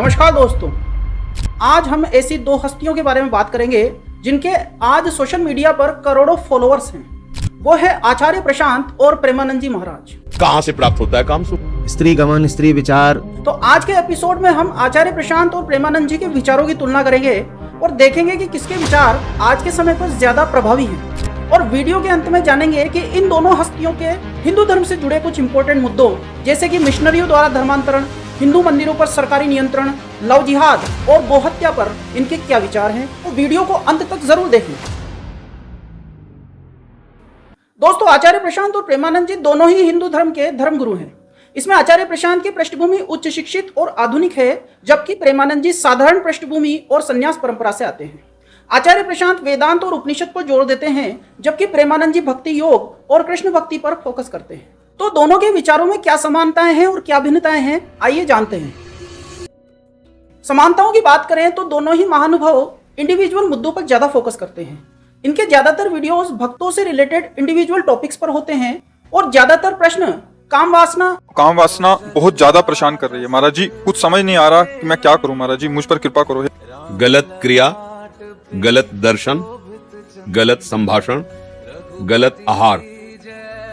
नमस्कार दोस्तों, आज हम ऐसी दो हस्तियों के बारे में बात करेंगे जिनके आज सोशल मीडिया पर करोड़ों फॉलोअर्स हैं। वो है आचार्य प्रशांत और प्रेमानंद जी महाराज। कहाँ से प्राप्त होता है काम? स्त्री गमन, स्त्री विचार। तो आज के एपिसोड में हम आचार्य प्रशांत और प्रेमानंद जी के विचारों की तुलना करेंगे और देखेंगे कि किसके विचार आज के समय पर ज्यादा प्रभावी हैं। और वीडियो के अंत में जानेंगे कि इन दोनों हस्तियों के हिंदू धर्म से जुड़े कुछ इंपॉर्टेंट मुद्दों जैसे कि मिशनरियों द्वारा धर्मांतरण, हिंदू मंदिरों पर सरकारी नियंत्रण, लव जिहाद और गोहत्या पर इनके क्या विचार हैं। तो वीडियो को अंत तक जरूर देखें। दोस्तों, आचार्य प्रशांत और प्रेमानंद जी दोनों ही हिंदू धर्म के धर्मगुरु हैं। इसमें आचार्य प्रशांत की पृष्ठभूमि उच्च शिक्षित और आधुनिक है, जबकि प्रेमानंद जी साधारण पृष्ठभूमि और संन्यास परंपरा से आते हैं। आचार्य प्रशांत वेदांत और उपनिषद पर जोर देते हैं, जबकि प्रेमानंद जी भक्ति योग और कृष्ण भक्ति पर फोकस करते हैं। तो दोनों के विचारों में क्या समानताएं हैं और क्या भिन्नताएं हैं, आइए जानते हैं। समानताओं की बात करें तो दोनों ही महानुभाव इंडिविजुअल मुद्दों पर ज्यादा फोकस करते हैं। इनके ज्यादातर वीडियोस भक्तों से रिलेटेड इंडिविजुअल टॉपिक्स पर होते हैं और ज्यादातर प्रश्न काम वासना बहुत ज्यादा परेशान कर रही है महाराज जी। कुछ समझ नहीं आ रहा कि मैं क्या करूं महाराज जी, मुझ पर कृपा करो। गलत क्रिया, गलत दर्शन, गलत संभाषण, गलत आहार,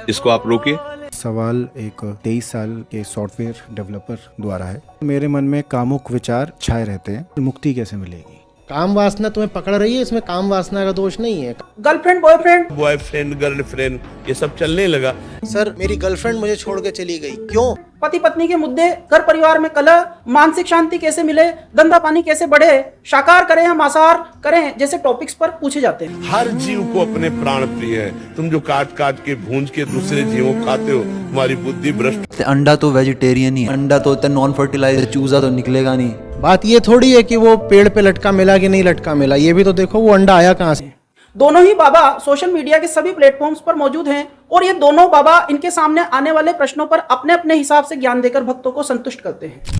इसको आप रोकिए। सवाल एक 23 साल के सॉफ्टवेयर डेवलपर द्वारा है। मेरे मन में कामुक विचार छाए रहते हैं, मुक्ति कैसे मिलेगी? काम वासना तुम्हें पकड़ रही है, इसमें काम वासना का दोष नहीं है। गर्लफ्रेंड बॉयफ्रेंड गर्लफ्रेंड ये सब चलने लगा। सर, मेरी गर्लफ्रेंड मुझे छोड़ के चली गई, क्यों? पति पत्नी के मुद्दे, घर परिवार में कलह, मानसिक शांति कैसे मिले, धंधा पानी कैसे बढ़े, शाकाहार करें या मांसाहार करें जैसे टॉपिक्स पर पूछे जाते हैं। हर जीव को अपने प्राण प्रिय है। तुम जो काट काट के भूंज के दूसरे जीवों को खाते हो, तुम्हारी बुद्धि भ्रष्ट। अंडा तो वेजिटेरियन ही, अंडा तो नॉन फर्टिलाइजर, चूजा तो निकलेगा नहीं। बात ये थोड़ी है कि वो पेड़ पे लटका मिला कि नहीं लटका मिला, ये भी तो देखो वो अंडा आया कहाँ से। दोनों ही बाबा सोशल मीडिया के सभी प्लेटफॉर्म्स पर मौजूद हैं और ये दोनों बाबा इनके सामने आने वाले प्रश्नों पर अपने अपने हिसाब से ज्ञान देकर भक्तों को संतुष्ट करते हैं।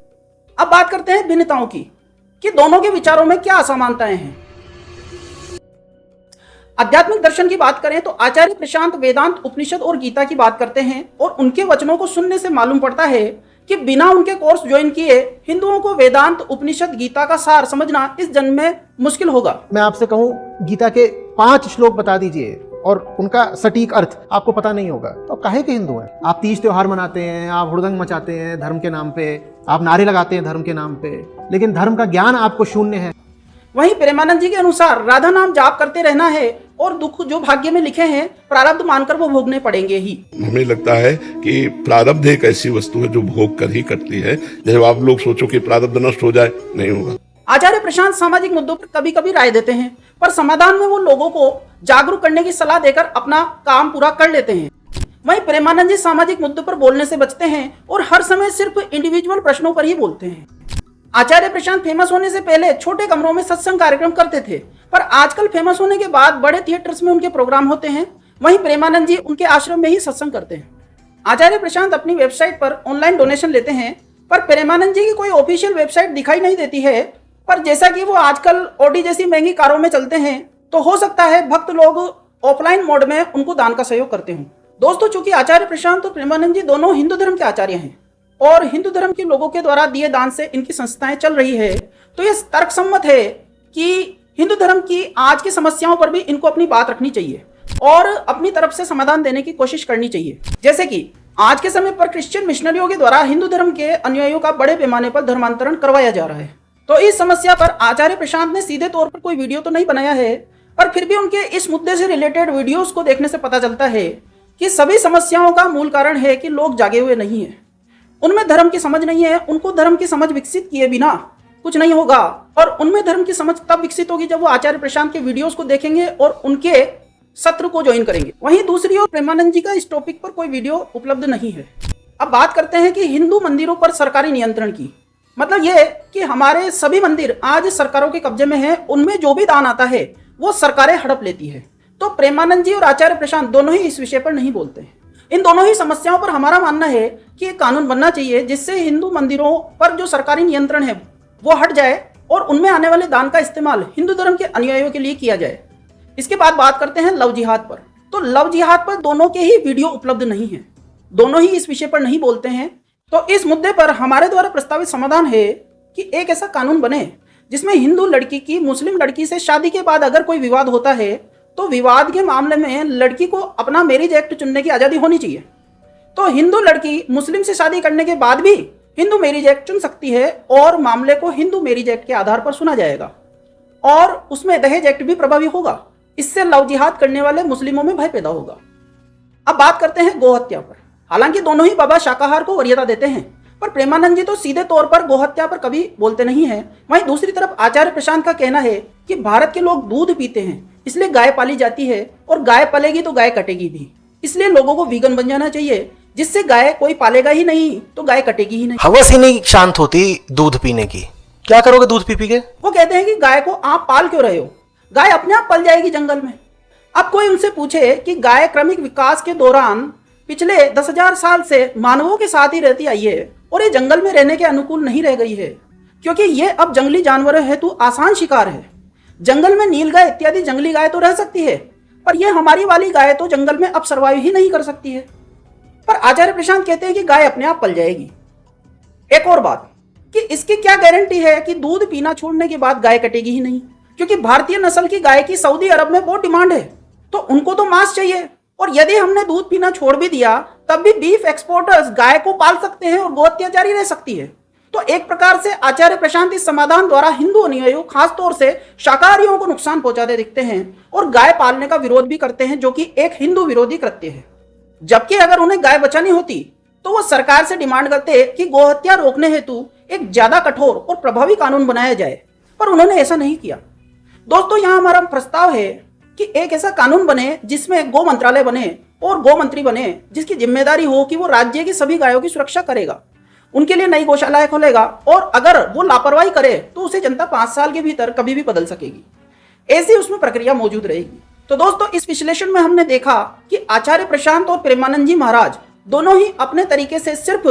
अब बात करते हैं भिन्नताओं की, कि दोनों के विचारों में क्या असमानताएं हैं। आध्यात्मिक दर्शन की बात करें तो आचार्य प्रशांत वेदांत, उपनिषद और गीता की बात करते हैं और उनके वचनों को सुनने से मालूम पड़ता है कि बिना उनके कोर्स ज्वाइन किए हिंदुओं को वेदांत, उपनिषद, गीता का सार समझना इस जन्म में मुश्किल होगा। मैं आपसे कहूँ गीता के 5 श्लोक बता दीजिए और उनका सटीक अर्थ आपको पता नहीं होगा तो काहे के हिंदू हैं? आप तीज त्योहार मनाते हैं, आप हुड़दंग मचाते हैं धर्म के नाम पे, आप नारे लगाते हैं धर्म के नाम पे, लेकिन धर्म का ज्ञान आपको शून्य है। वहीं प्रेमानंद जी के अनुसार राधा नाम जाप करते रहना है और दुख जो भाग्य में लिखे हैं प्रारब्ध मानकर वो भोगने पड़ेंगे ही। हमें लगता है कि प्रारब्ध एक ऐसी वस्तु है जो भोग कर ही करती है। जब आप लोग सोचो कि प्रारब्ध नष्ट हो जाए, नहीं होगा। आचार्य प्रशांत सामाजिक मुद्दों पर कभी कभी राय देते हैं, पर समाधान में वो लोगों को जागरूक करने की सलाह देकर अपना काम पूरा कर लेते हैं। वहीं प्रेमानंद जी सामाजिक मुद्दों पर बोलने से बचते हैं और हर समय सिर्फ इंडिविजुअल प्रश्नों पर ही बोलते हैं। आचार्य प्रशांत फेमस होने से पहले छोटे कमरों में सत्संग कार्यक्रम करते थे, पर आजकल फेमस होने के बाद बड़े थिएटर्स में उनके प्रोग्राम होते हैं। वहीं प्रेमानंद जी उनके आश्रम में ही सत्संग करते हैं। आचार्य प्रशांत अपनी वेबसाइट पर ऑनलाइन डोनेशन लेते हैं, पर प्रेमानंद जी की कोई ऑफिशियल वेबसाइट दिखाई नहीं देती है। पर जैसा कि वो आजकल ऑडी जैसी महंगी कारों में चलते हैं, तो हो सकता है भक्त लोग ऑफलाइन मोड में उनको दान का सहयोग करते हों। दोस्तों, चूंकि आचार्य प्रशांत और प्रेमानंद जी दोनों हिंदू धर्म के आचार्य हैं और हिंदू धर्म के लोगों के द्वारा दिए दान से इनकी संस्थाएं चल रही है, तो यह तर्कसम्मत है कि हिंदू धर्म की आज की समस्याओं पर भी इनको अपनी बात रखनी चाहिए और अपनी तरफ से समाधान देने की कोशिश करनी चाहिए। जैसे कि आज के समय पर क्रिश्चियन मिशनरियों के द्वारा हिंदू धर्म के अनुयायियों का बड़े पैमाने पर धर्मांतरण करवाया जा रहा है। तो इस समस्या पर आचार्य प्रशांत ने सीधे तौर पर कोई वीडियो तो नहीं बनाया है, पर फिर भी उनके इस मुद्दे से रिलेटेड वीडियोस को देखने से पता चलता है कि सभी समस्याओं का मूल कारण है कि लोग जागे हुए नहीं है, उनमें धर्म की समझ नहीं है। उनको धर्म की समझ विकसित किए बिना कुछ नहीं होगा और उनमें धर्म की समझ तब विकसित होगी जब वो आचार्य प्रशांत के वीडियोस को देखेंगे और उनके सत्र को ज्वाइन करेंगे। वहीं दूसरी ओर प्रेमानंद जी का इस टॉपिक पर कोई वीडियो उपलब्ध नहीं है। अब बात करते हैं कि हिंदू मंदिरों पर सरकारी नियंत्रण की। मतलब ये कि हमारे सभी मंदिर आज सरकारों के कब्जे में हैं, उनमें जो भी दान आता है वो सरकारें हड़प लेती है। तो प्रेमानंद जी और आचार्य प्रशांत दोनों ही इस विषय पर नहीं बोलते हैं। इन दोनों ही समस्याओं पर हमारा मानना है कि एक कानून बनना चाहिए जिससे हिंदू मंदिरों पर जो सरकारी नियंत्रण है वो हट जाए और उनमें आने वाले दान का इस्तेमाल हिंदू धर्म के अनुयायियों के लिए किया जाए। इसके बाद बात करते हैं लव जिहाद पर। तो लव जिहाद पर दोनों के ही वीडियो उपलब्ध नहीं है, दोनों ही इस विषय पर नहीं बोलते हैं। तो इस मुद्दे पर हमारे द्वारा प्रस्तावित समाधान है कि एक ऐसा कानून बने जिसमें हिंदू लड़की की मुस्लिम लड़की से शादी के बाद अगर कोई विवाद होता है तो विवाद के मामले में लड़की को अपना मैरिज एक्ट चुनने की आज़ादी होनी चाहिए। तो हिंदू लड़की मुस्लिम से शादी करने के बाद भी हिंदू मैरिज एक्ट चुन सकती है और मामले को हिंदू मैरिज एक्ट के आधार पर सुना जाएगा और उसमें दहेज एक्ट भी प्रभावी होगा। इससे लव जिहाद करने वाले मुस्लिमों में भय पैदा होगा। अब बात करते हैं गोहत्या पर। हालांकि दोनों ही बाबा शाकाहार को वरीयता देते हैं, पर प्रेमानंद जी तो सीधे तौर पर गोहत्या पर कभी बोलते नहीं हैं। वहीं दूसरी तरफ आचार्य प्रशांत का कहना है कि भारत के लोग दूध पीते हैं, इसलिए गाय पाली जाती है और गाय पलेगी तो गाय कटेगी भी, इसलिए लोगों को वीगन बन जाना चाहिए, जिससे गाय कोई पालेगा ही नहीं तो गाय कटेगी ही नहीं। हवस ही नहीं शांत होती दूध पीने की, क्या करोगे दूध पी पी के? वो कहते हैं कि गाय को आप पाल क्यों रहे हो, गाय अपने आप पल जाएगी जंगल में। अब कोई उनसे पूछे कि गाय क्रमिक विकास के दौरान पिछले 10,000 साल से मानवों के साथ ही रहती आई है और ये जंगल में रहने के अनुकूल नहीं रह गई है, क्योंकि ये अब जंगली जानवरों हेतु आसान शिकार है। जंगल में नीलगाय इत्यादि जंगली गाय तो रह सकती है, पर यह हमारी वाली गाय तो जंगल में अब सर्वाइव ही नहीं कर सकती है। पर आचार्य प्रशांत कहते हैं कि गाय अपने आप पल जाएगी। एक और बात कि इसकी क्या गारंटी है कि दूध पीना छोड़ने के बाद गाय कटेगी ही नहीं, क्योंकि भारतीय नस्ल की गाय की सऊदी अरब में बहुत डिमांड है, तो उनको तो मांस चाहिए। और यदि हमने दूध पीना छोड़ भी दिया तब भी बीफ एक्सपोर्टर्स गाय को पाल सकते हैं और गोहत्या जारी रह सकती है। तो एक प्रकार से आचार्य प्रशांत इस समाधान द्वारा हिंदू अनुयायियों खासतौर से शाकाहारियों को नुकसान पहुंचाते दिखते हैं और गाय पालने का विरोध भी करते हैं, जो कि एक हिंदू विरोधी कृत्य है। जबकि अगर उन्हें गाय बचानी होती तो वो सरकार से डिमांड करते कि गोहत्या रोकने हेतु एक ज्यादा कठोर और प्रभावी कानून बनाया जाए, पर उन्होंने ऐसा नहीं किया। दोस्तों, यहाँ हमारा प्रस्ताव है कि एक ऐसा कानून बने जिसमें गौ मंत्रालय बने और गौ मंत्री बने, जिसकी जिम्मेदारी हो कि वो राज्य की सभी गायों की सुरक्षा करेगा, उनके लिए नई गौशालाएं खोलेगा और अगर वो लापरवाही करे तो उसे जनता 5 साल के भीतर कभी भी बदल सकेगी। ऐसी उसमें प्रक्रिया मौजूद रहेगी। तो दोस्तों, इस विश्लेषण में हमने देखा कि आचार्य प्रशांत और प्रेमानंद जी महाराज दोनों ही अपने तरीके से सिर्फ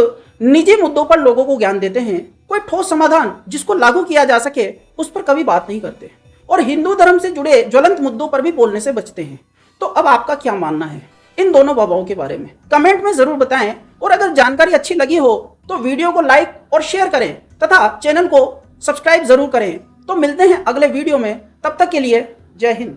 निजी मुद्दों पर लोगों को ज्ञान देते हैं, कोई ठोस समाधान जिसको लागू किया जा सके उस पर कभी बात नहीं करते और हिंदू धर्म से जुड़े ज्वलंत मुद्दों पर भी बोलने से बचते हैं। तो अब आपका क्या मानना है इन दोनों बाबाओं के बारे में? कमेंट में जरूर बताएं और अगर जानकारी अच्छी लगी हो तो वीडियो को लाइक और शेयर करें तथा चैनल को सब्सक्राइब जरूर करें। तो मिलते हैं अगले वीडियो में, तब तक के लिए जय हिंद।